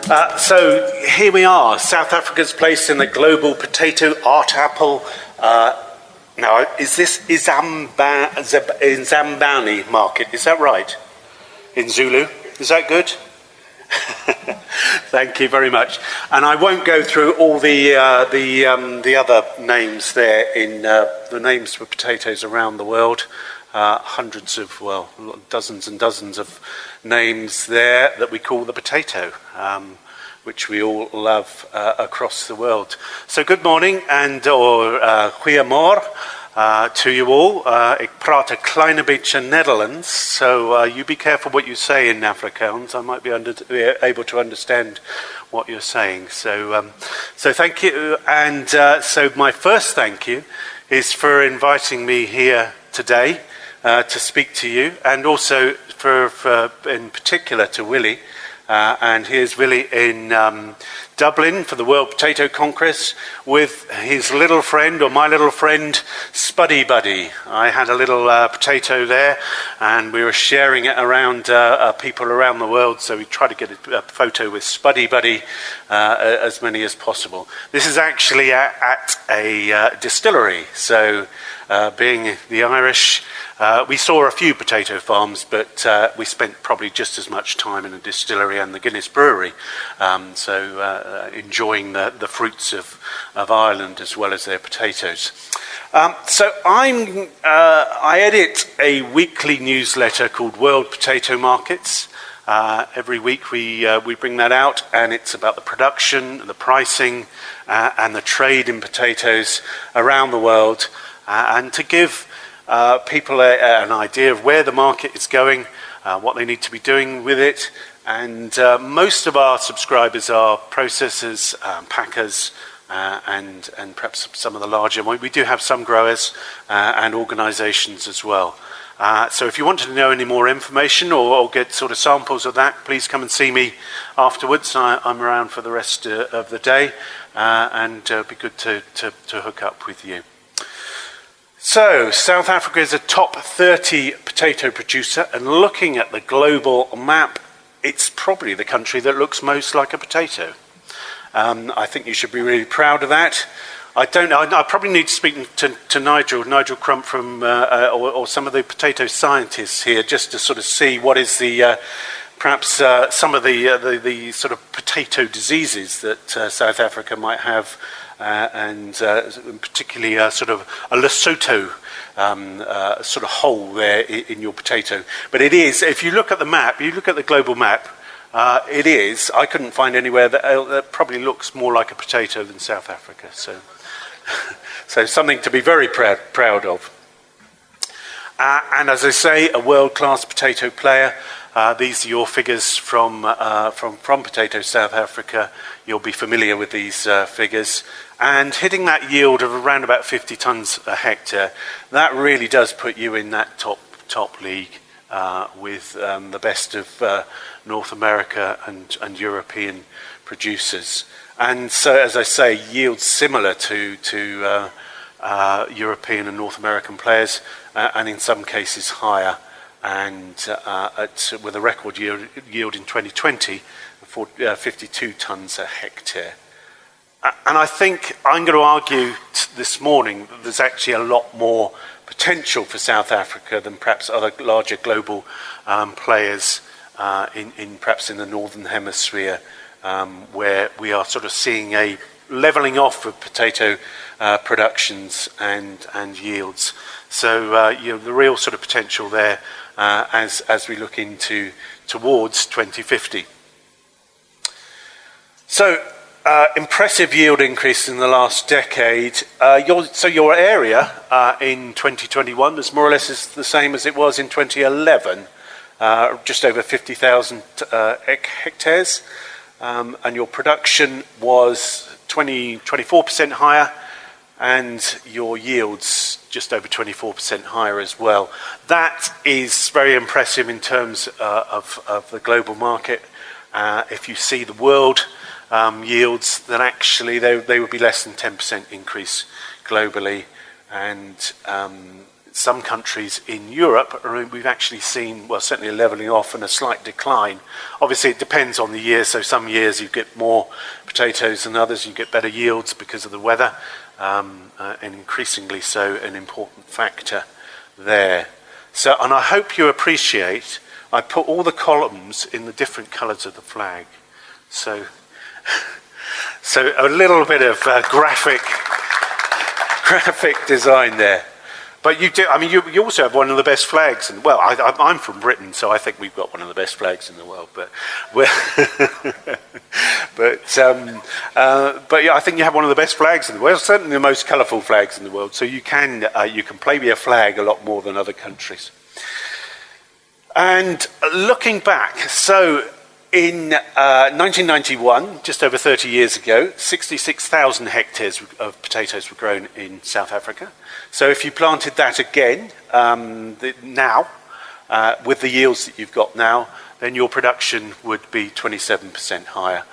So here we are, South Africa's place in the global potato art apple. Now, is this Zambani market? Is that right? In Zulu? Is that good? Thank you very much. And I won't go through all the other names there in the names for potatoes around the world. Hundreds of, well, dozens and dozens of names there that we call the potato, which we all love across the world. So good morning or goeiemorgen to you all. Ik praat een kleine beetje Netherlands, so you be careful what you say in Afrikaans. I might be able to understand what you're saying. So thank you. And so my first thank you is for inviting me here today to speak to you, and also for in particular to Willie. And here's Willie in Dublin for the World Potato Congress with his little friend, or my little friend, Spuddy Buddy. I had a little potato there, and we were sharing it around people around the world, so we tried to get a photo with Spuddy Buddy, as many as possible. This is actually at a distillery, so being the Irish, we saw a few potato farms, but we spent probably just as much time in a distillery and the Guinness brewery, enjoying the fruits of Ireland as well as their potatoes. So I edit a weekly newsletter called World Potato Markets. Every week we bring that out, and it's about the production, the pricing, and the trade in potatoes around the world, and to give people an idea of where the market is going, what they need to be doing with it. And most of our subscribers are processors, packers, and perhaps some of the larger. We do have some growers and organisations as well. So if you want to know any more information or get sort of samples of that, please come and see me afterwards. I'm around for the rest of the day, and it'd be good to hook up with you. So, South Africa is a top 30 potato producer, and looking at the global map, it's probably the country that looks most like a potato. I think you should be really proud of that. I don't know, I probably need to speak to Nigel Crump from, or some of the potato scientists here, just to sort of see what is the, perhaps some of the sort of potato diseases that South Africa might have. And particularly sort of a Lesotho sort of hole there in your potato. But it is, if you look at the map, you look at the global map, it is, I couldn't find anywhere that probably looks more like a potato than South Africa. So, so something to be very proud of. And as I say, a world-class potato player. These are your figures from Potato South Africa. You'll be familiar with these figures. And hitting that yield of around about 50 tonnes a hectare, that really does put you in that top league with the best of North America and European producers. And so, as I say, yields similar to European and North American players, and in some cases higher. And with a record yield in 2020 for 52 tonnes a hectare. And I think I'm going to argue this morning that there's actually a lot more potential for South Africa than perhaps other larger global players perhaps in the Northern Hemisphere, where we are sort of seeing a levelling off of potato productions and yields. So the real sort of potential there as we look towards 2050. So impressive yield increase in the last decade. Your area in 2021 was more or less the same as it was in 2011, just over 50,000 hectares, and your production was 24% higher, and your yields just over 24% higher as well. That is very impressive in terms of the global market. If you see the world yields, then actually they would be less than 10% increase globally, and some countries in Europe, we've actually seen, well, certainly a levelling off and a slight decline. Obviously, it depends on the year. So some years you get more potatoes than others. You get better yields because of the weather, and increasingly so an important factor there. So, and I hope you appreciate, I put all the columns in the different colours of the flag. So a little bit of graphic design there. But you do. I mean, you also have one of the best flags. And well, I'm from Britain, so I think we've got one of the best flags in the world. But yeah, I think you have one of the best flags in the world. Certainly the most colourful flags in the world. So you can play with your flag a lot more than other countries. And looking back, so in 1991, just over 30 years ago, 66,000 hectares of potatoes were grown in South Africa. So if you planted that again now, with the yields that you've got now, then your production would be 27% higher.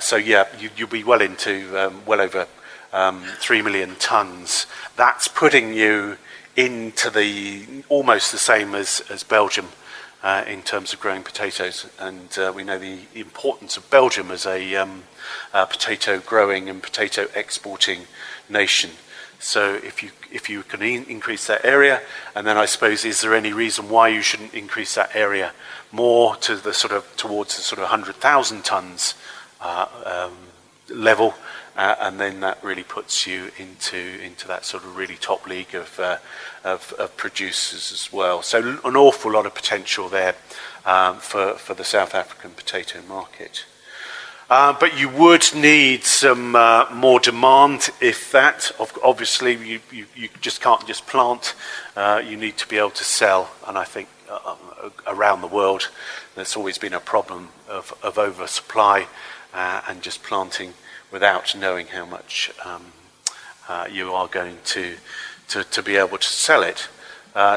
So yeah, you'll be well into well over 3 million tonnes. That's putting you into almost the same as Belgium. In terms of growing potatoes, and we know the importance of Belgium as a potato growing and potato exporting nation. So if you can increase that area, and then I suppose, is there any reason why you shouldn't increase that area more to towards the sort of 100,000 tonnes level? And then that really puts you into that sort of really top league of producers as well. So an awful lot of potential there for the South African potato market. But you would need some more demand if that. Obviously, you just can't just plant. You need to be able to sell. And I think around the world, there's always been a problem of oversupply and just planting without knowing how much you are going to be able to sell it.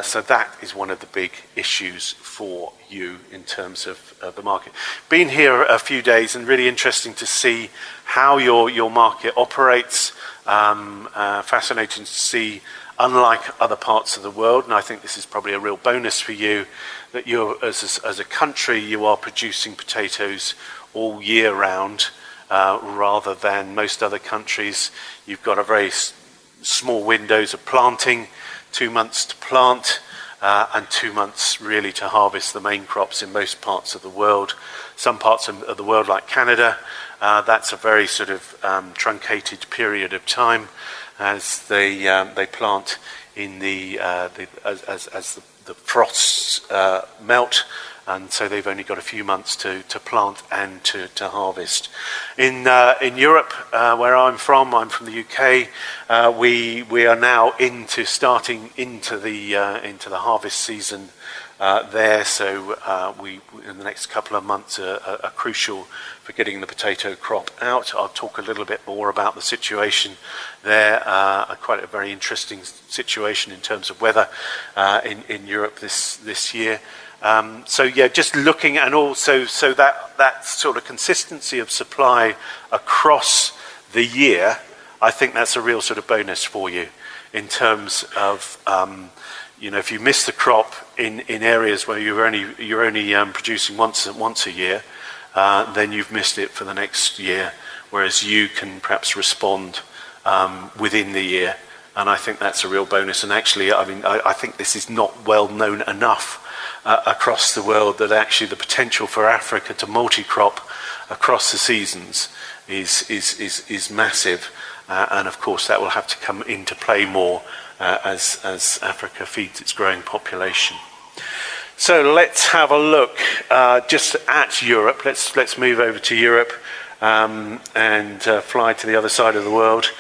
So that is one of the big issues for you in terms of the market. Been here a few days and really interesting to see how your market operates. Fascinating to see, unlike other parts of the world, and I think this is probably a real bonus for you, that you're, as a country, you are producing potatoes all year round. Rather than most other countries, you've got a very small windows of planting, 2 months to plant, and 2 months really to harvest the main crops in most parts of the world. Some parts of the world, like Canada, that's a very sort of truncated period of time as they plant in as the frosts melt. And so they've only got a few months to plant and to harvest. In Europe, where I'm from the UK. We are now starting into the harvest season there. So we in the next couple of months are crucial for getting the potato crop out. I'll talk a little bit more about the situation there. Quite a very interesting situation in terms of weather in Europe this year. So yeah, just looking, and also so that sort of consistency of supply across the year, I think that's a real sort of bonus for you in terms of if you miss the crop in areas where you're only producing once a year, then you've missed it for the next year, whereas you can perhaps respond within the year, and I think that's a real bonus. And actually, I mean, I think this is not well known enough across the world, that actually the potential for Africa to multi-crop across the seasons is massive, and of course that will have to come into play more as Africa feeds its growing population. So let's have a look just at Europe. Let's move over to Europe and fly to the other side of the world.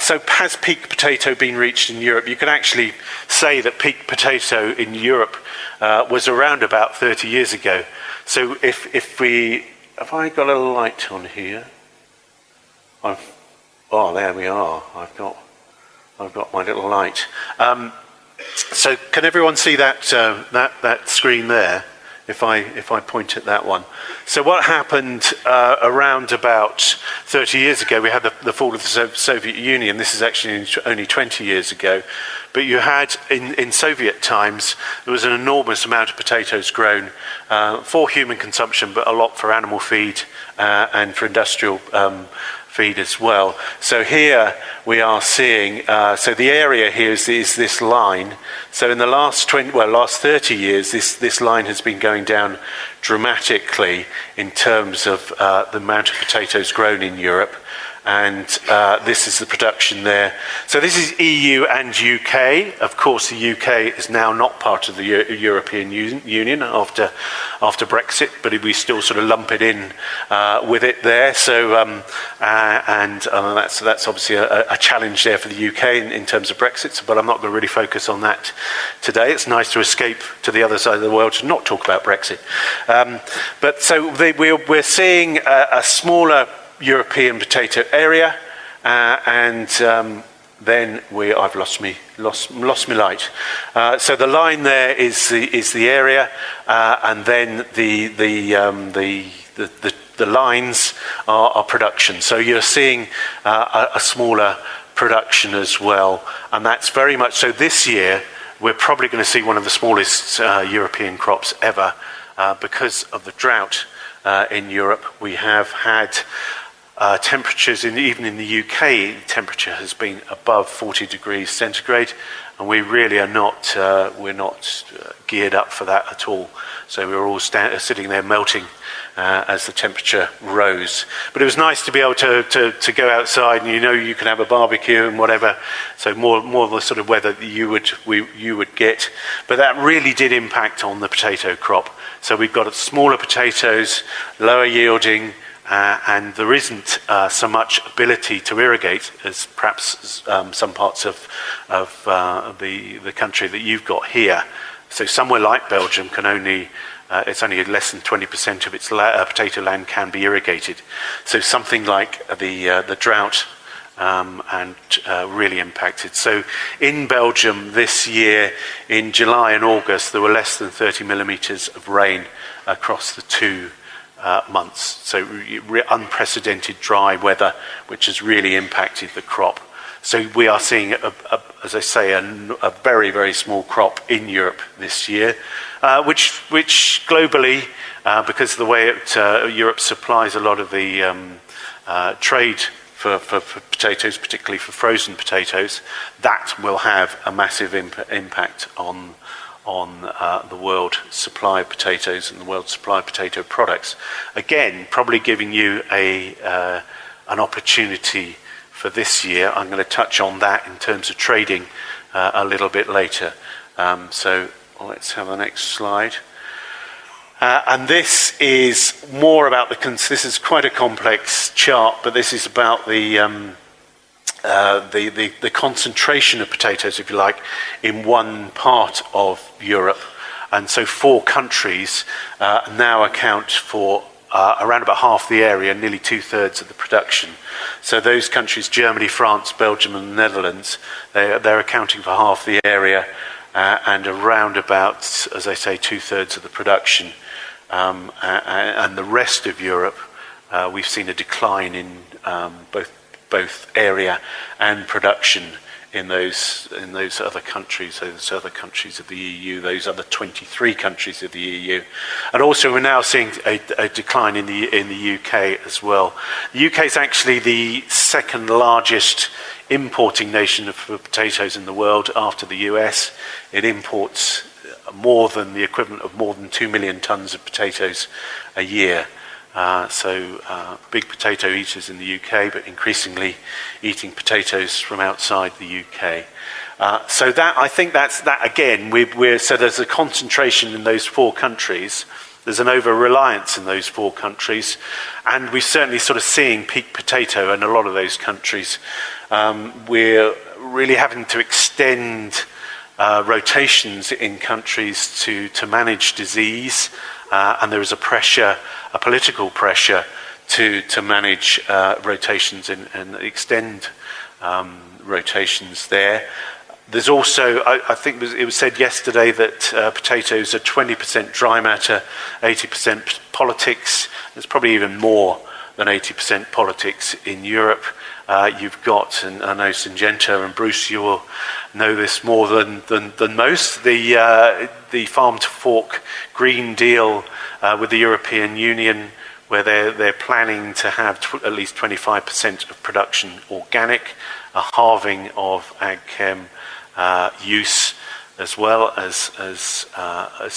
So has peak potato been reached in Europe? You can actually say that peak potato in Europe was around about 30 years ago. So if I got a light on here, there we are. I've got my little light. So can everyone see that screen there? if I point at that one. So what happened around about 30 years ago, we had the fall of the Soviet Union. This is actually only 20 years ago. But you had, in Soviet times, there was an enormous amount of potatoes grown for human consumption, but a lot for animal feed and for industrial feed as well. So here we are seeing, so the area here is this line. So in the last 30 years, this line has been going down dramatically in terms of the amount of potatoes grown in Europe. And this is the production there. So this is EU and UK. Of course, the UK is now not part of the European Union after Brexit, but we still sort of lump it in with it there. So that's obviously a challenge there for the UK in terms of Brexit. But I'm not going to really focus on that today. It's nice to escape to the other side of the world to not talk about Brexit. But so we're seeing a smaller European potato area, and then I've lost me light. So the line there is the area, and then the lines are production. So you're seeing a smaller production as well, and that's very much so. This year we're probably going to see one of the smallest European crops ever because of the drought in Europe. We have had temperatures, even in the UK, temperature has been above 40 degrees centigrade, and we really are not geared up for that at all. So we were all sitting there melting as the temperature rose. But it was nice to be able to go outside, and you can have a barbecue and whatever. So more of the sort of weather that you would get. But that really did impact on the potato crop. So we've got smaller potatoes, lower yielding. And there isn't so much ability to irrigate as perhaps some parts of the country that you've got here. So somewhere like Belgium can it's only less than 20% of its potato land can be irrigated. So something like the drought and really impacted. So in Belgium this year, in July and August, there were less than 30 millimetres of rain across the two months. So unprecedented dry weather, which has really impacted the crop. So we are seeing, as I say, a very, very small crop in Europe this year, which globally, because of the way Europe supplies a lot of the trade for potatoes, particularly for frozen potatoes, that will have a massive impact on the world supply of potatoes and the world supply of potato products. Again, probably giving you an opportunity for this year. I'm going to touch on that in terms of trading a little bit later. So let's have the next slide. And this is more about this is quite a complex chart, but this is about the concentration of potatoes, if you like, in one part of Europe. And so 4 countries now account for around about half the area, nearly 2/3 of the production. So those countries, Germany, France, Belgium and the Netherlands, they're accounting for half the area and around about, as I say, 2/3 of the production. And the rest of Europe, we've seen a decline in both area and production in those other countries, those other countries of the EU, those other 23 countries of the EU. And also we're now seeing a decline in the UK as well. The UK is actually the second largest importing nation for potatoes in the world after the US. It imports more than the equivalent of more than 2 million tons of potatoes a year. Big potato eaters in the UK, but increasingly eating potatoes from outside the UK. So that, I think that's that again. So there's a concentration in those 4 countries. There's an over-reliance in those 4 countries, and we're certainly sort of seeing peak potato in a lot of those countries. We're really having to extend rotations in countries to manage disease, and there is a political pressure to manage rotations and extend rotations there. There's also, I think it was said yesterday that potatoes are 20% dry matter, 80% politics. There's probably even more than 80% politics in Europe. You've got, and I know Syngenta and Bruce, you will know this more than most, the Farm to Fork Green Deal with the European Union, where they're planning to have at least 25% of production organic, a halving of ag chem use, as well as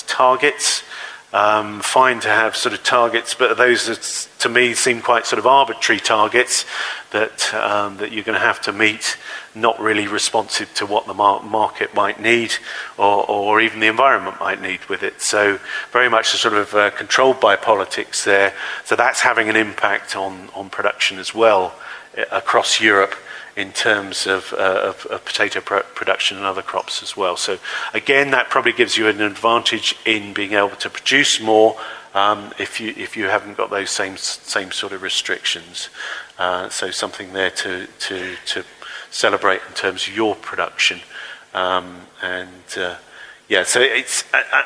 targets. Fine to have sort of targets, but those that, to me, seem quite sort of arbitrary targets that you're going to have to meet, not really responsive to what the market might need, or even the environment might need with it. So very much sort of controlled by politics there. So that's having an impact on production as well across Europe, in terms of potato production and other crops as well. So again, that probably gives you an advantage in being able to produce more if you haven't got those same sort of restrictions. So something there to celebrate in terms of your production. So it's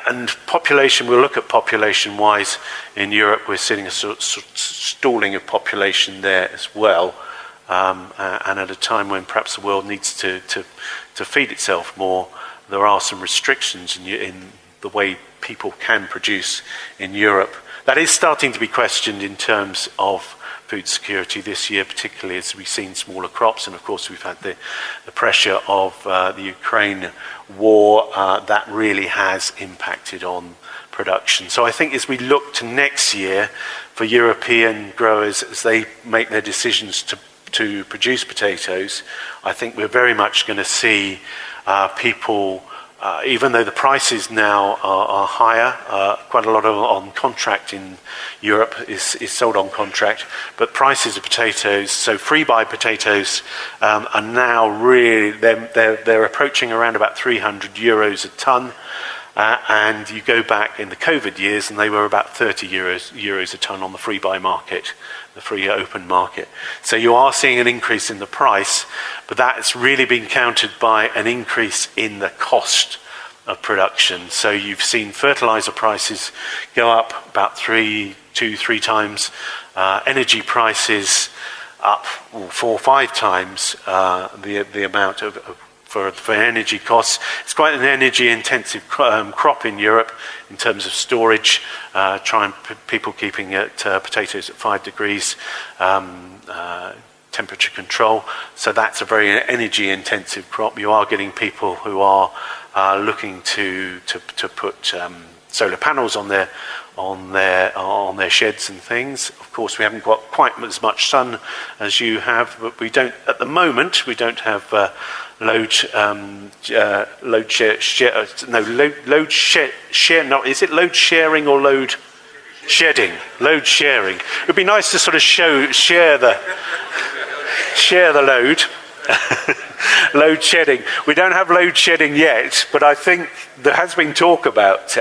and population. We'll look at population-wise in Europe. We're seeing a sort of stalling of population there as well. And at a time when perhaps the world needs to feed itself more, there are some restrictions in the way people can produce in Europe. That is starting to be questioned in terms of food security this year, particularly as we've seen smaller crops, and of course we've had the pressure of the Ukraine war that really has impacted on production. So I think as we look to next year for European growers, as they make their decisions to produce potatoes, I think we're very much going to see people, even though the prices now are higher, quite a lot of on contract in Europe is sold on contract, but prices of potatoes, so free buy potatoes, are now really, they're approaching around about €300 a tonne. And you go back in the COVID years, and they were about €30 a tonne on the free buy market, the free open market. So you are seeing an increase in the price, but that's really been countered by an increase in the cost of production. So you've seen fertilizer prices go up about 3 times, energy prices up 4 or 5 times the amount for energy costs. It's quite an energy-intensive crop in Europe in terms of storage. People keeping potatoes at 5 degrees temperature control. So that's a very energy-intensive crop. You are getting people who are looking to put solar panels on their sheds and things. Of course, we haven't got quite as much sun as you have, but we don't at the moment. We don't have load sharing or load shedding? Load sharing. It would be nice to sort of share the load. Load shedding. We don't have load shedding yet, but I think there has been talk about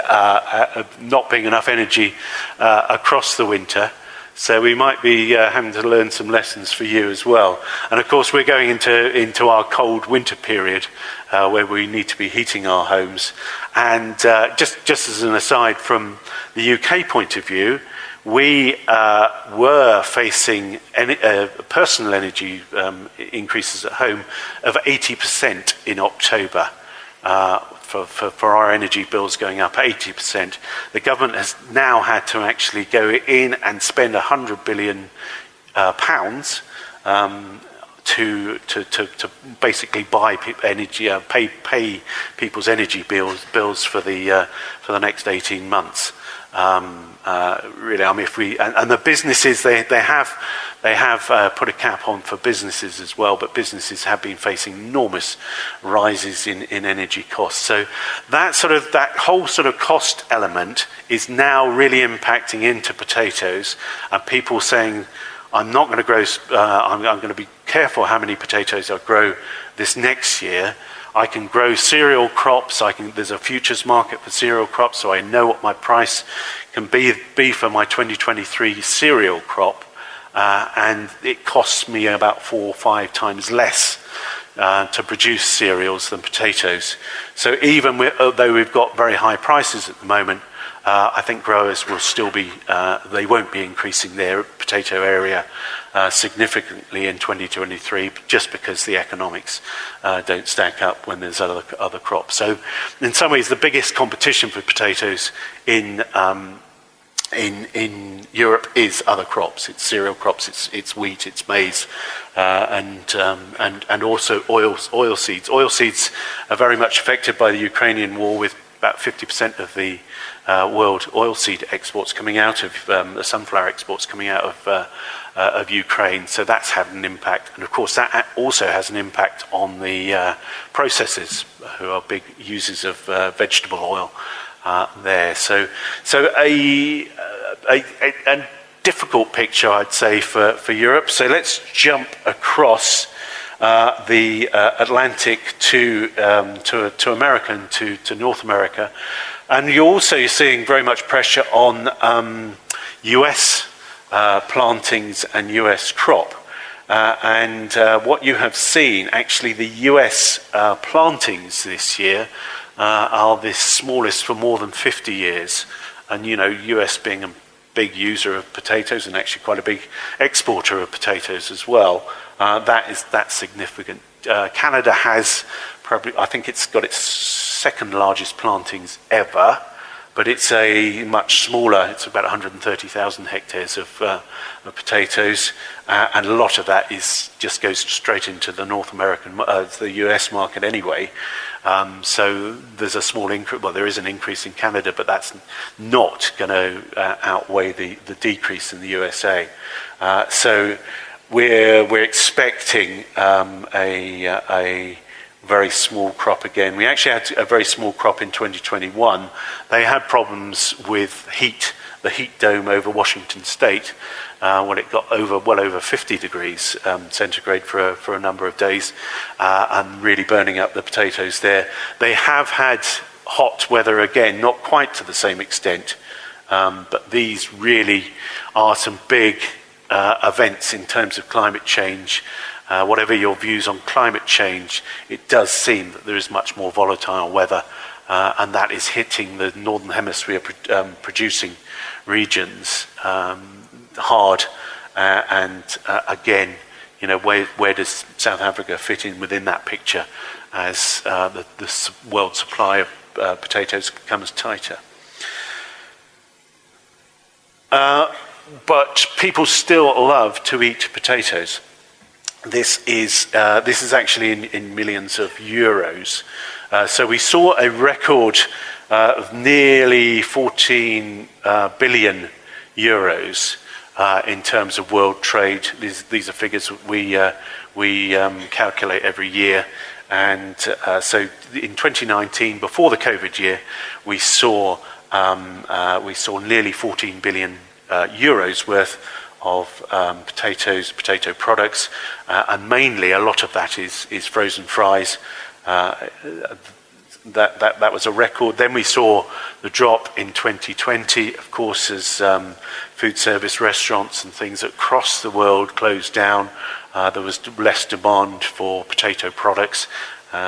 not being enough energy across the winter. So we might be having to learn some lessons for you as well. And of course, we're going into our cold winter period where we need to be heating our homes. And just as an aside, from the UK point of view, we were facing personal energy increases at home of 80% in October. For our energy bills going up 80%. The government has now had to actually go in and spend £100 billion to basically buy energy, pay people's energy bills for the next 18 months. Really, I mean, if we and the businesses they have put a cap on for businesses as well, but businesses have been facing enormous rises in energy costs. So that whole sort of cost element is now really impacting into potatoes, and people saying, I'm not going to grow. I'm going to be careful how many potatoes I grow this next year. I can grow cereal crops. There's a futures market for cereal crops, so I know what my price can be for my 2023 cereal crop, and it costs me about 4 or 5 times less to produce cereals than potatoes. So even though we've got very high prices at the moment, I think growers will still be, they won't be increasing their potato area significantly in 2023, just because the economics don't stack up when there's other crops. So in some ways, the biggest competition for potatoes in Europe is other crops. It's cereal crops, it's wheat, it's maize, and also oil seeds. Oil seeds are very much affected by the Ukrainian war, with about 50% of the world oilseed exports coming out of the sunflower exports coming out of Ukraine. So that's had an impact, and of course that also has an impact on the processors, who are big users of vegetable oil there. So a difficult picture, I'd say, for Europe. So let's jump across the Atlantic to America and to North America. And you're also seeing very much pressure on US plantings and US crop. And what you have seen, actually, the US plantings this year are the smallest for more than 50 years. And, you know, US being a big user of potatoes and actually quite a big exporter of potatoes as well, that's significant. Canada has probably, I think it's got its second largest plantings ever, but it's a much smaller, it's about 130,000 hectares of potatoes, and a lot of that just goes straight into the North American, the US market anyway. So there's a small increase, well, there is an increase in Canada, but that's not going to outweigh the decrease in the USA. So we're expecting a very small crop again. We actually had a very small crop in 2021. They had problems with heat, the heat dome over Washington State, when it got well over 50 degrees centigrade for a number of days, and really burning up the potatoes there. They have had hot weather again, not quite to the same extent, but these really are some big events in terms of climate change. Whatever your views on climate change, it does seem that there is much more volatile weather, and that is hitting the Northern Hemisphere producing regions hard. And again, you know, where does South Africa fit in within that picture as the world supply of potatoes becomes tighter? But people still love to eat potatoes. This is actually in millions of euros. So we saw a record of nearly 14 billion euros in terms of world trade. These are figures we calculate every year. And so in 2019, before the COVID year, we saw nearly 14 billion euros worth of potato products, and mainly a lot of that is frozen fries. That was a record. Then we saw the drop in 2020, of course, as food service restaurants and things across the world closed down. There was less demand for potato products,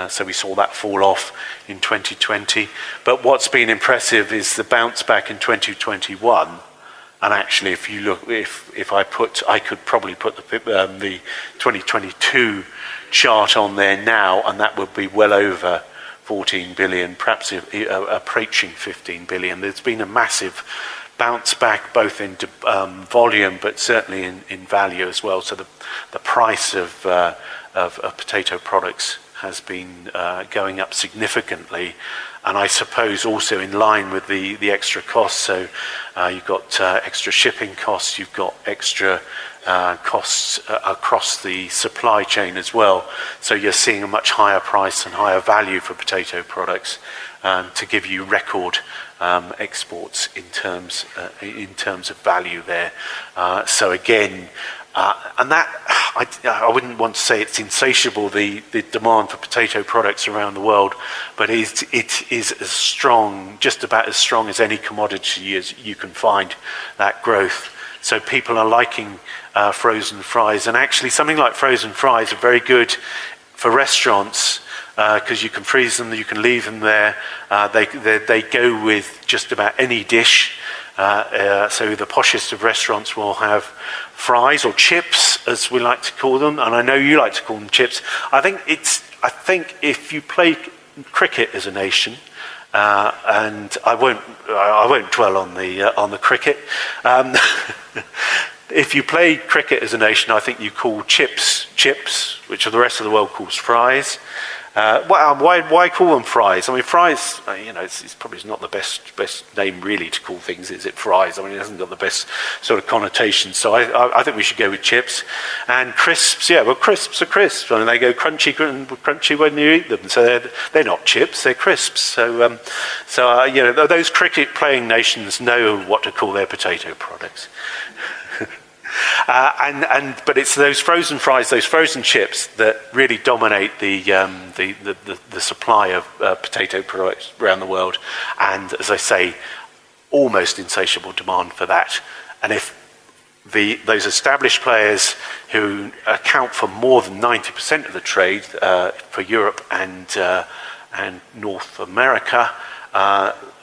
so we saw that fall off in 2020. But what's been impressive is the bounce back in 2021. And actually, if you look, I could probably put the 2022 chart on there now, and that would be well over 14 billion, perhaps approaching 15 billion. There's been a massive bounce back, both in volume, but certainly in value as well. So the price of potato products has been going up significantly. And I suppose also in line with the extra costs. So you've got extra shipping costs, you've got extra costs across the supply chain as well. So you're seeing a much higher price and higher value for potato products to give you record exports in terms of value there. So again, and that, I wouldn't want to say it's insatiable, the demand for potato products around the world, but it is as strong, just about as strong as any commodity as you can find, that growth. So people are liking frozen fries, and actually something like frozen fries are very good For restaurants, because you can freeze them, you can leave them there, they go with just about any dish. So the poshest of restaurants will have fries or chips, as we like to call them, and I know you like to call them chips. I think if you play cricket as a nation, and I won't dwell on the cricket. If you play cricket as a nation, I think you call chips, which the rest of the world calls fries. Why call them fries? I mean, fries, it's probably not the best name really to call things, is it? Fries. I mean, it hasn't got the best sort of connotation. So I think we should go with chips. And crisps, crisps are crisps. I mean, they go crunchy when you eat them. So they're not chips, they're crisps. So those cricket-playing nations know what to call their potato products. But it's those frozen fries, those frozen chips that really dominate the supply of potato products around the world, and as I say, almost insatiable demand for that. And if those established players who account for more than 90% of the trade for Europe and North America,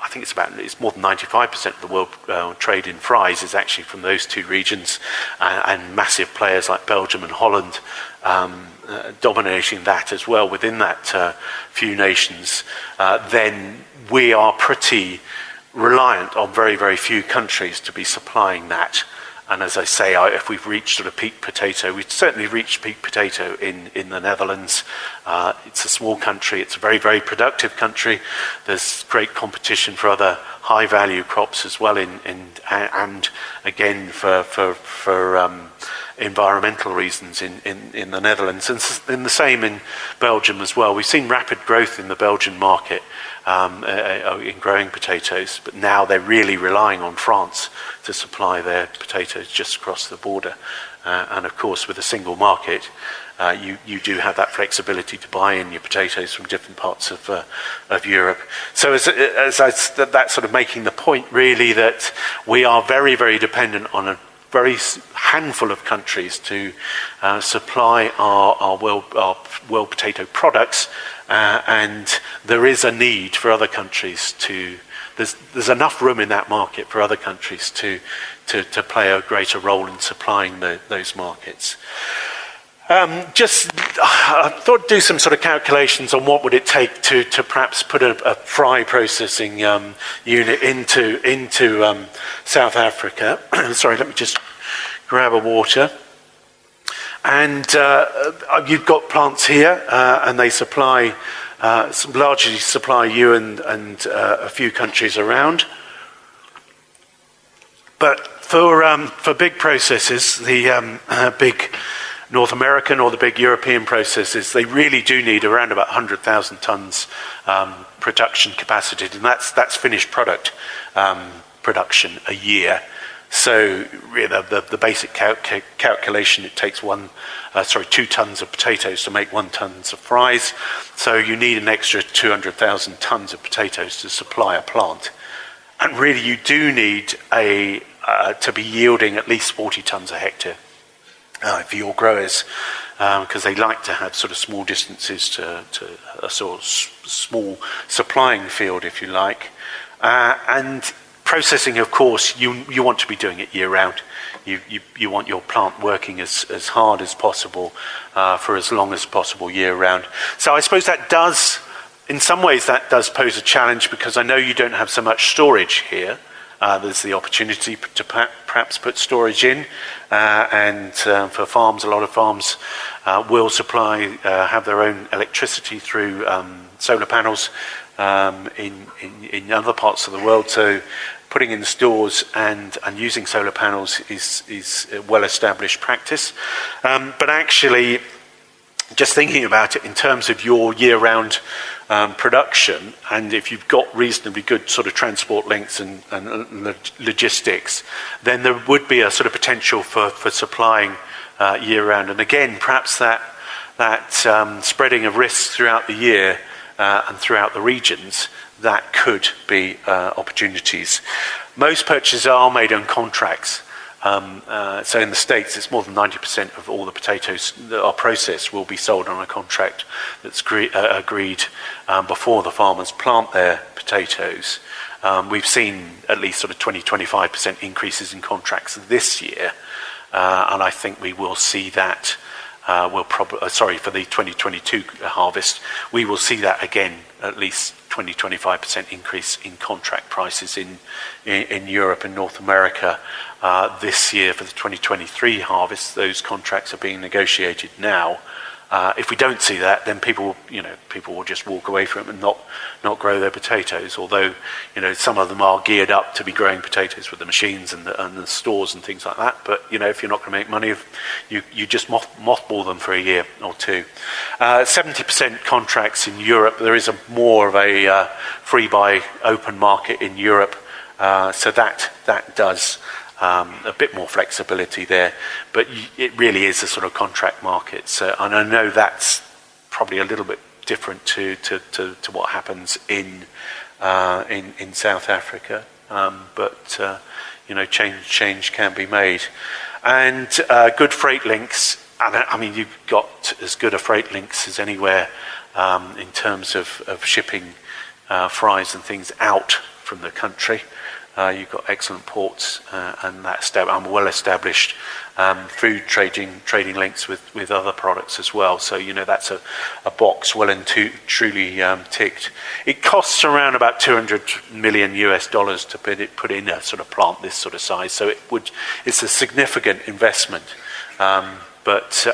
I think it's more than 95% of the world trade in fries is actually from those two regions, and massive players like Belgium and Holland dominating that as well within that few nations. Then we are pretty reliant on very, very few countries to be supplying that. And as I say, if we've reached sort of peak potato, we've certainly reached peak potato in the Netherlands. It's a small country. It's a very, very productive country. There's great competition for other high-value crops as well, and again for environmental reasons in the Netherlands, and the same in Belgium as well. We've seen rapid growth in the Belgian market in growing potatoes, but now they're really relying on France to supply their potatoes just across the border. And of course, with a single market, you do have that flexibility to buy in your potatoes from different parts of Europe. So that's sort of making the point really that we are very, very dependent on a very handful of countries to supply our world potato products, and there is a need for other countries to. There's enough room in that market for other countries to play a greater role in supplying those markets. I thought I'd do some sort of calculations on what would it take to perhaps put a fry processing unit into South Africa. Sorry, let me just grab a water. And you've got plants here, and they largely supply you and a few countries around. But for big processes, the big North American or the big European processes, they really do need around about 100,000 tons production capacity, and that's finished product production a year. So really, the basic calculation, it takes 2 tons of potatoes to make 1 ton of fries. So you need an extra 200,000 tons of potatoes to supply a plant. And really you do need to be yielding at least 40 tons a hectare for your growers, because they like to have sort of small distances to a sort of small supplying field, if you like. And processing, of course, you want to be doing it year round. You want your plant working as hard as possible for as long as possible year round. So I suppose in some ways that does pose a challenge, because I know you don't have so much storage here. There's the opportunity to perhaps put storage in, and for farms, a lot of farms will have their own electricity through solar panels in other parts of the world. So putting in stores and using solar panels is a well-established practice. But actually, just thinking about it in terms of your year-round production, and if you've got reasonably good sort of transport links and logistics, then there would be a sort of potential for supplying year-round. And again, perhaps that spreading of risks throughout the year and throughout the regions, that could be opportunities. Most purchases are made on contracts, So in the States, it's more than 90% of all the potatoes that are processed will be sold on a contract that's agreed before the farmers plant their potatoes. We've seen at least sort of 20-25% increases in contracts this year, and I think we will see that. For the 2022 harvest, we will see that again, at least 20-25% increase in contract prices in Europe and North America this year. For the 2023 harvest, those contracts are being negotiated now. If we don't see that, then people will just walk away from it and not grow their potatoes. Although, some of them are geared up to be growing potatoes with the machines and the stores and things like that. But if you're not going to make money, you just mothball them for a year or two. 70% contracts in Europe. There is more of a free buy open market in Europe, so that does. A bit more flexibility there, but it really is a sort of contract market. So, and I know that's probably a little bit different to what happens in South Africa, but change can be made. And good freight links. I mean, you've got as good a freight links as anywhere in terms of shipping fries and things out from the country. You've got excellent ports and well-established food trading links with other products as well. So that's a box well and truly ticked. It costs around about $200 million to put in a sort of plant this sort of size. So it's a significant investment, but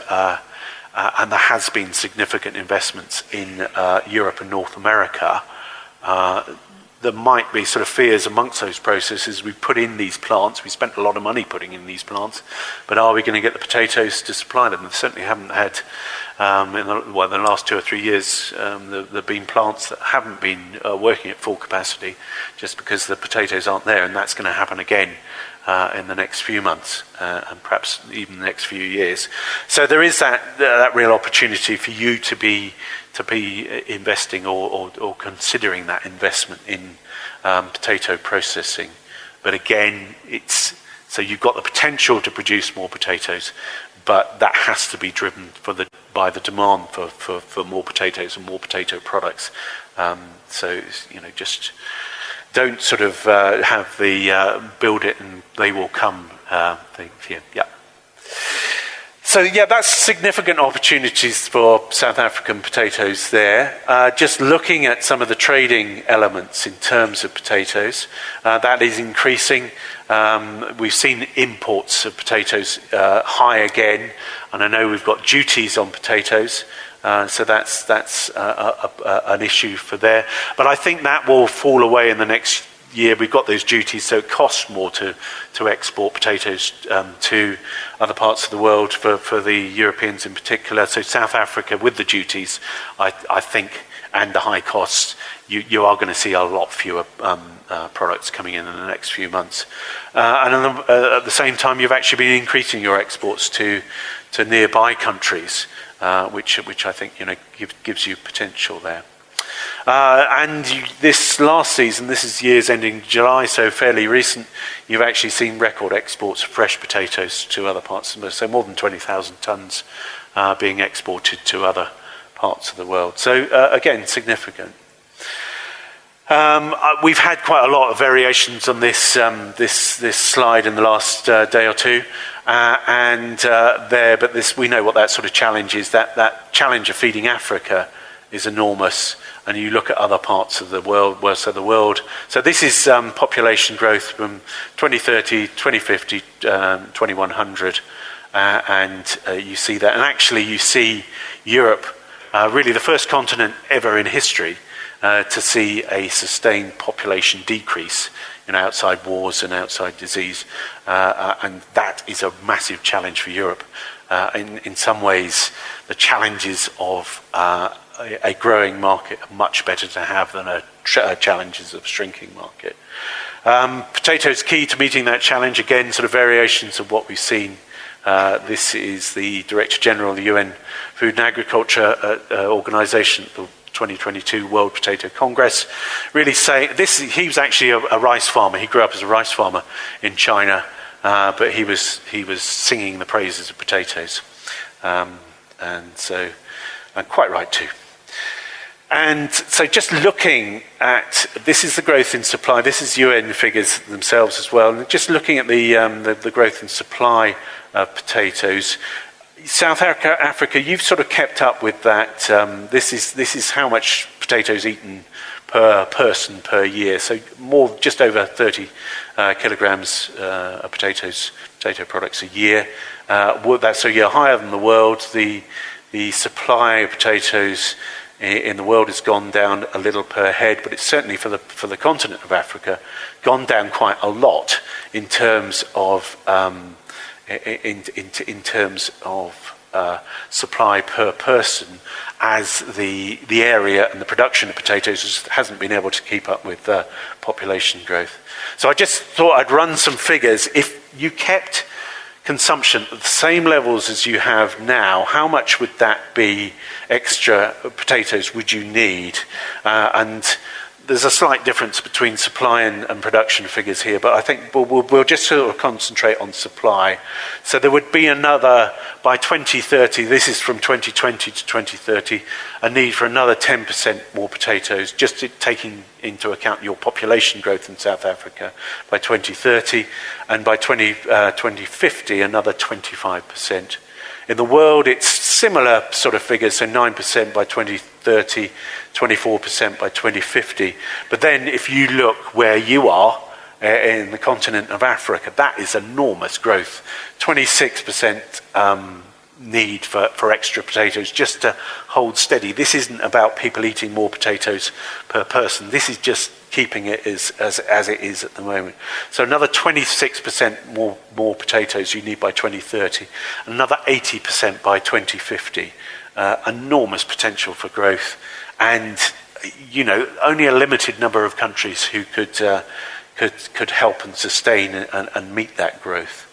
and there has been significant investments in Europe and North America. There might be sort of fears amongst those processors. We put in these plants, we spent a lot of money putting in these plants, but are we going to get the potatoes to supply them? They certainly haven't had, in the last 2 or 3 years, there have been plants that haven't been working at full capacity just because the potatoes aren't there, and that's going to happen again in the next few months and perhaps even the next few years. So there is that real opportunity for you to be investing or considering that investment in potato processing. But again, so you've got the potential to produce more potatoes, but that has to be driven by the demand for more potatoes and more potato products. So just don't sort of have the build it and they will come thing here. Yeah. So that's significant opportunities for South African potatoes there. Just looking at some of the trading elements in terms of potatoes, that is increasing. We've seen imports of potatoes high again, and I know we've got duties on potatoes, so that's an issue for there. But I think that will fall away in the next year. We've got those duties, so it costs more to export potatoes to other parts of the world for the Europeans in particular. So South Africa, with the duties, I think, and the high costs, you are going to see a lot fewer products coming in the next few months. And at the same time, you've actually been increasing your exports to nearby countries, which I think gives you potential there. And this last season, this is years ending July, so fairly recent, you've actually seen record exports of fresh potatoes to other parts of the world, so more than 20,000 tonnes being exported to other parts of the world. So again, significant. We've had quite a lot of variations on this slide in the last day or two, but we know what that sort of challenge is. That challenge of feeding Africa is enormous, and you look at other parts of the world. So this is population growth from 2030, 2050, 2100, and you see that. And actually, you see Europe, really the first continent ever in history to see a sustained population decrease, outside wars and outside disease, and that is a massive challenge for Europe. In some ways, the challenges of a growing market are much better to have than challenges of shrinking market. Potatoes key to meeting that challenge. Again, sort of variations of what we've seen. This is the Director General of the UN Food and Agriculture Organization, the 2022 World Potato Congress, really saying this. He was actually a rice farmer. He grew up as a rice farmer in China, but he was singing the praises of potatoes, and quite right too. And so just looking at, this is the growth in supply, this is UN figures themselves as well, and just looking at the growth in supply of potatoes, South Africa, you've sort of kept up with that. This is how much potatoes eaten per person per year, so just over 30 kilograms of potato products a year. That's a year higher than the world. The supply of potatoes in the world has gone down a little per head, but it's certainly for the continent of Africa gone down quite a lot in terms of supply per person, as the area and the production of potatoes hasn't been able to keep up with population growth. So I just thought I'd run some figures. If you kept consumption at the same levels as you have now, how much would that be extra potatoes would you need? And there's a slight difference between supply and production figures here, but I think we'll just sort of concentrate on supply. So there would be another, by 2030, this is from 2020 to 2030, a need for another 10% more potatoes, just taking into account your population growth in South Africa by 2030, and by 2050, another 25%. In the world, it's similar sort of figures, so 9% by 2030, 24% by 2050. But then if you look where you are, in the continent of Africa, that is enormous growth. 26% need for extra potatoes just to hold steady. This isn't about people eating more potatoes per person. This is just keeping it as it is at the moment. So another 26% more potatoes you need by 2030, another 80% by 2050. Enormous potential for growth, and only a limited number of countries who could help and sustain and meet that growth.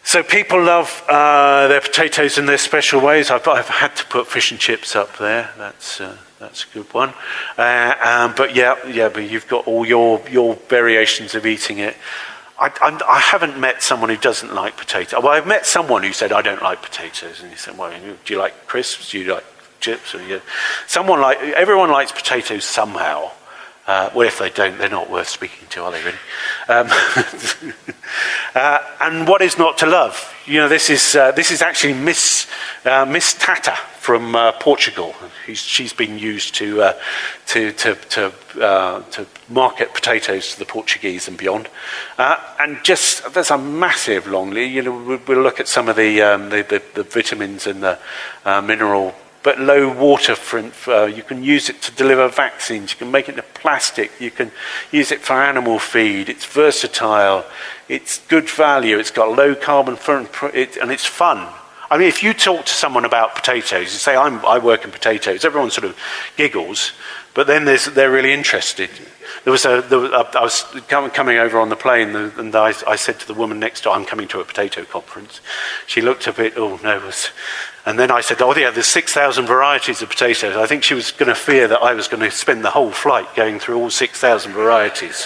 So people love their potatoes in their special ways. I've had to put fish and chips up there. That's a good one. But you've got all your variations of eating it. I haven't met someone who doesn't like potatoes. Well, I've met someone who said, I don't like potatoes. And he said, well, do you like crisps? Do you like chips? Or, everyone likes potatoes somehow. Well, if they don't, they're not worth speaking to, are they really? And what is not to love? This is actually Miss Tata from Portugal. She's been used to market potatoes to the Portuguese and beyond. And just there's a massive long list. We'll look at some of the vitamins and the mineral. But low water footprint, you can use it to deliver vaccines, you can make it into plastic, you can use it for animal feed, it's versatile, it's good value, it's got low carbon footprint, and it's fun. I mean, if you talk to someone about potatoes, you say, I work in potatoes, everyone sort of giggles, but then they're really interested. I was coming over on the plane, and I said to the woman next door, I'm coming to a potato conference. She looked a bit, and then I said, there's 6,000 varieties of potatoes. I think she was going to fear that I was going to spend the whole flight going through all 6,000 varieties.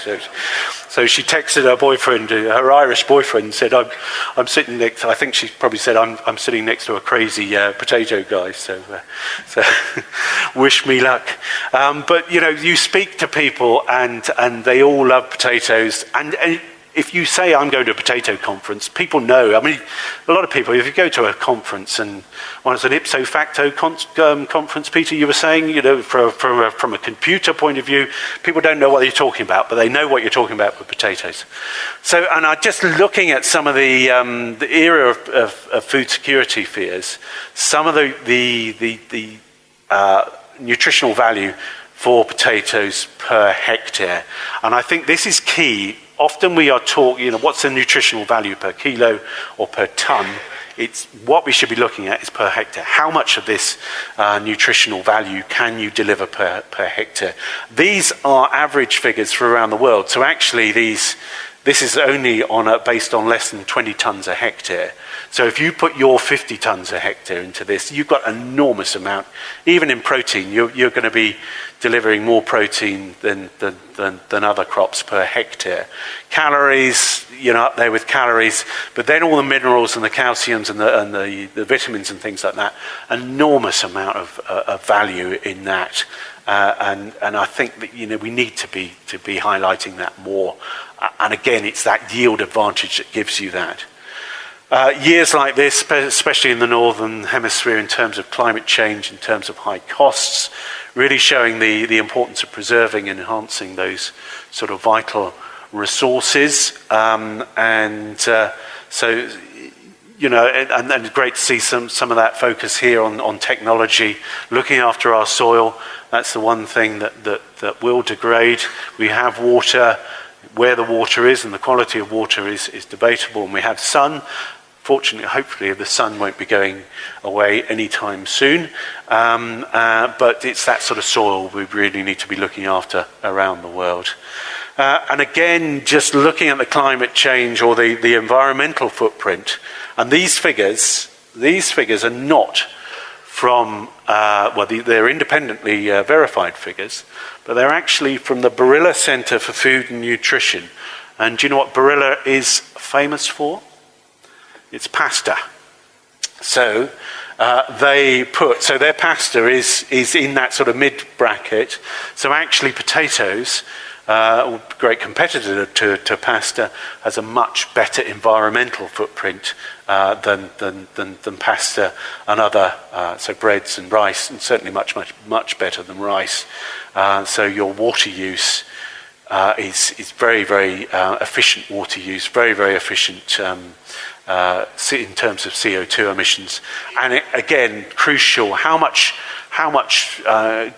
So she texted her boyfriend, her Irish boyfriend, and said, I'm sitting next, I think she probably said, I'm sitting next to a crazy potato guy, so wish me luck. But, you speak to people and they all love potatoes, and if you say I'm going to a potato conference, people know. I mean, a lot of people, if you go to a conference, and it's an ipso facto conference, Peter, you were saying, from a computer point of view, people don't know what you're talking about, but they know what you're talking about with potatoes. So, and I'm just looking at some of the era of food security fears, some of the nutritional value for potatoes per hectare, and I think this is key. Often we are taught, what's the nutritional value per kilo or per ton? It's what we should be looking at is per hectare. How much of this nutritional value can you deliver per hectare? These are average figures for around the world. So actually these This is only based on less than 20 tonnes a hectare. So if you put your 50 tonnes a hectare into this, you've got an enormous amount. Even in protein, you're going to be delivering more protein than other crops per hectare. Calories, up there with calories, but then all the minerals and the calciums and the vitamins and things like that, enormous amount of value in that. And I think that we need to be highlighting that more. And again, it's that yield advantage that gives you that. Years like this, especially in the northern hemisphere, in terms of climate change, in terms of high costs, really showing the importance of preserving and enhancing those sort of vital resources. And great to see some of that focus here on technology, looking after our soil. That's the one thing that will degrade. We have water. Where the water is and the quality of water is debatable. And we have sun. Fortunately, hopefully, the sun won't be going away anytime soon. But it's that sort of soil we really need to be looking after around the world. And again, just looking at the climate change or the environmental footprint. And these figures are not from, they're independently verified figures, but they're actually from the Barilla Centre for Food and Nutrition. And do you know what Barilla is famous for? It's pasta. So their pasta is in that sort of mid-bracket. So actually potatoes, great competitor to pasta, has a much better environmental footprint than pasta and other, so breads and rice, and certainly much better than rice. So your water use is very, very efficient water use, very, very efficient in terms of CO2 emissions. And again, crucial, how many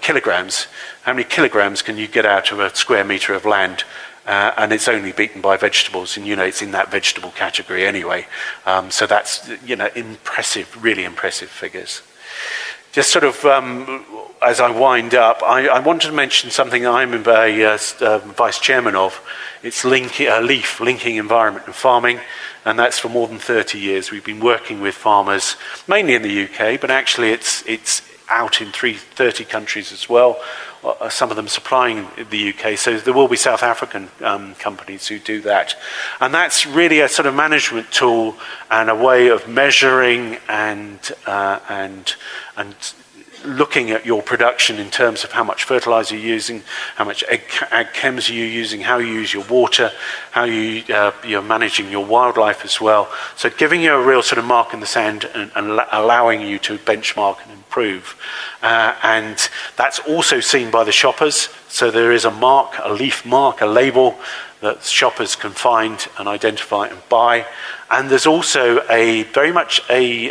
kilograms can you get out of a square metre of land? And it's only beaten by vegetables, and it's in that vegetable category anyway. So that's impressive, really impressive figures. Just sort of as I wind up, I wanted to mention something I'm a vice chairman of. It's LEAF, Linking Environment and Farming, and that's for more than 30 years. We've been working with farmers, mainly in the UK, but actually it's out in 30 countries as well, some of them supplying the UK. So there will be South African companies who do that. And that's really a sort of management tool and a way of measuring and looking at your production in terms of how much fertilizer you're using, how much ag chems you're using, how you use your water, how you're managing your wildlife as well. So giving you a real sort of mark in the sand and allowing you to benchmark and improve. And that's also seen by the shoppers. So there is a mark, a leaf mark, a label that shoppers can find and identify and buy. And there's also very much a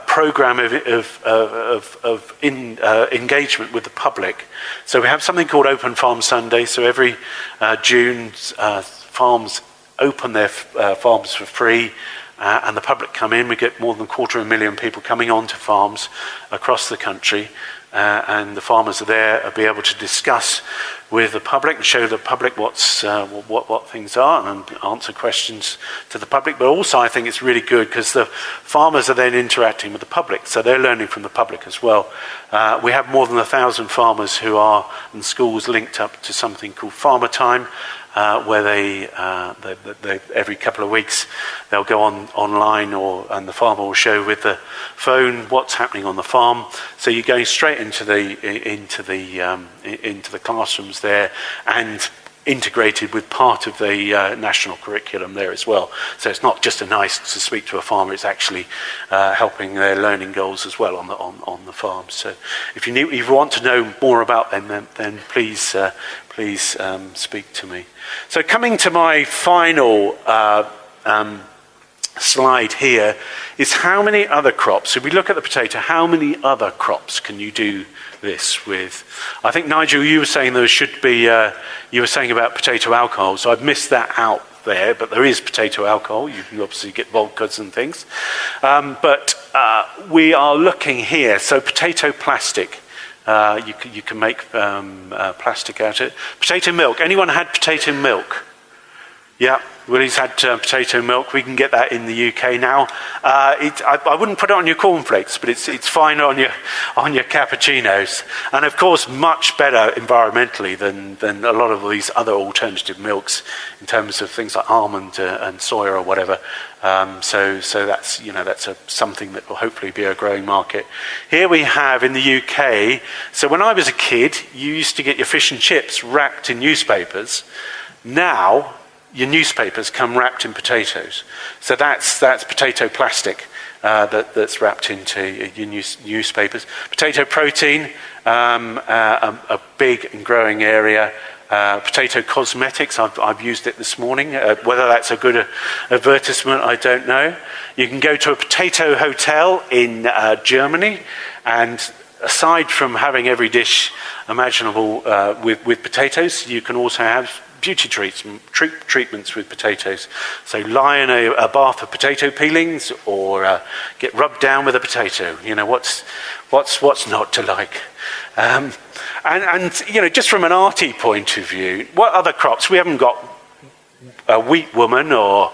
program of engagement with the public. So we have something called Open Farm Sunday. So every June, farms open their farms for free, and the public come in. We get more than 250,000 people coming onto farms across the country, and the farmers are there to be able to discuss with the public and show the public what things are and answer questions to the public. But also I think it's really good because the farmers are then interacting with the public, so they're learning from the public as well. We have more than 1,000 farmers who are in schools linked up to something called Farmer Time, where they every couple of weeks they'll go online, and the farmer will show with the phone what's happening on the farm. So you're going straight into the classrooms there, and integrated with part of the national curriculum there as well. So it's not just nice to speak to a farmer; it's actually helping their learning goals as well on the farm. So if you want to know more about them, then please speak to me. So coming to my final slide here is how many other crops. If we look at the potato, how many other crops can you do this with? I think, Nigel, you were saying there should be, you were saying about potato alcohol, so I've missed that out there, but there is potato alcohol. You can obviously get vodkas and things. But we are looking here, so potato plastic. You can make plastic out of it. Potato milk. Anyone had potato milk? Yeah, Willie's had potato milk. We can get that in the UK now. I wouldn't put it on your cornflakes, but it's fine on your cappuccinos. And of course, much better environmentally than a lot of these other alternative milks in terms of things like almond and soya or whatever. So that's something that will hopefully be a growing market. Here we have in the UK. So when I was a kid, you used to get your fish and chips wrapped in newspapers. Now, your newspapers come wrapped in potatoes. So that's potato plastic that's wrapped into your newspapers. Potato protein, a big and growing area. Potato cosmetics, I've used it this morning. Whether that's a good advertisement, I don't know. You can go to a potato hotel in Germany, and aside from having every dish imaginable with potatoes, you can also have beauty treatments with potatoes. So lie in a bath of potato peelings, or get rubbed down with a potato. What's not to like? And just from an arty point of view, what other crops? We haven't got a wheat woman or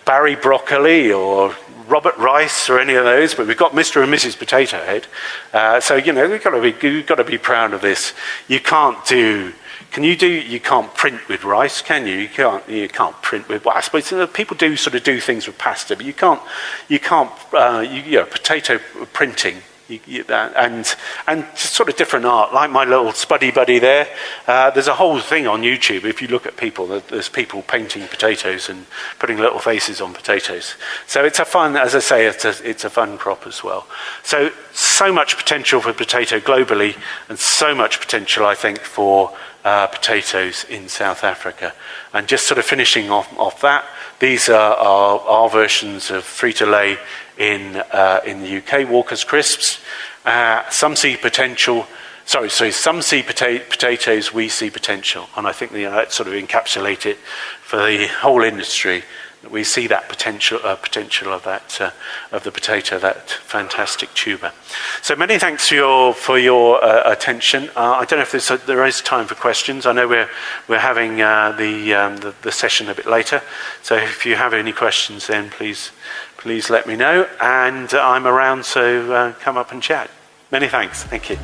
Barry broccoli or Robert Rice or any of those, but we've got Mr. and Mrs. Potato Head. So we've got to be proud of this. You can't print with rice, can you? You can't print with, well, I suppose people do sort of do things with pasta, but you can't potato printing. And sort of different art, like my little spuddy buddy there. There's a whole thing on YouTube. If you look at people, there's people painting potatoes and putting little faces on potatoes. So it's a fun, as I say, it's a fun crop as well. So much potential for potato globally, and so much potential, I think, for potatoes in South Africa. And just sort of finishing off that, these are our versions of free-to-lay in the UK, Walker's Crisps. Some see potential. Some see potatoes, we see potential. And I think that sort of encapsulate it for the whole industry. We see that potential of the potato, that fantastic tuber. So many thanks for your attention. I don't know if there is time for questions. I know we're having the session a bit later. So if you have any questions, then please let me know. And I'm around, so come up and chat. Many thanks. Thank you.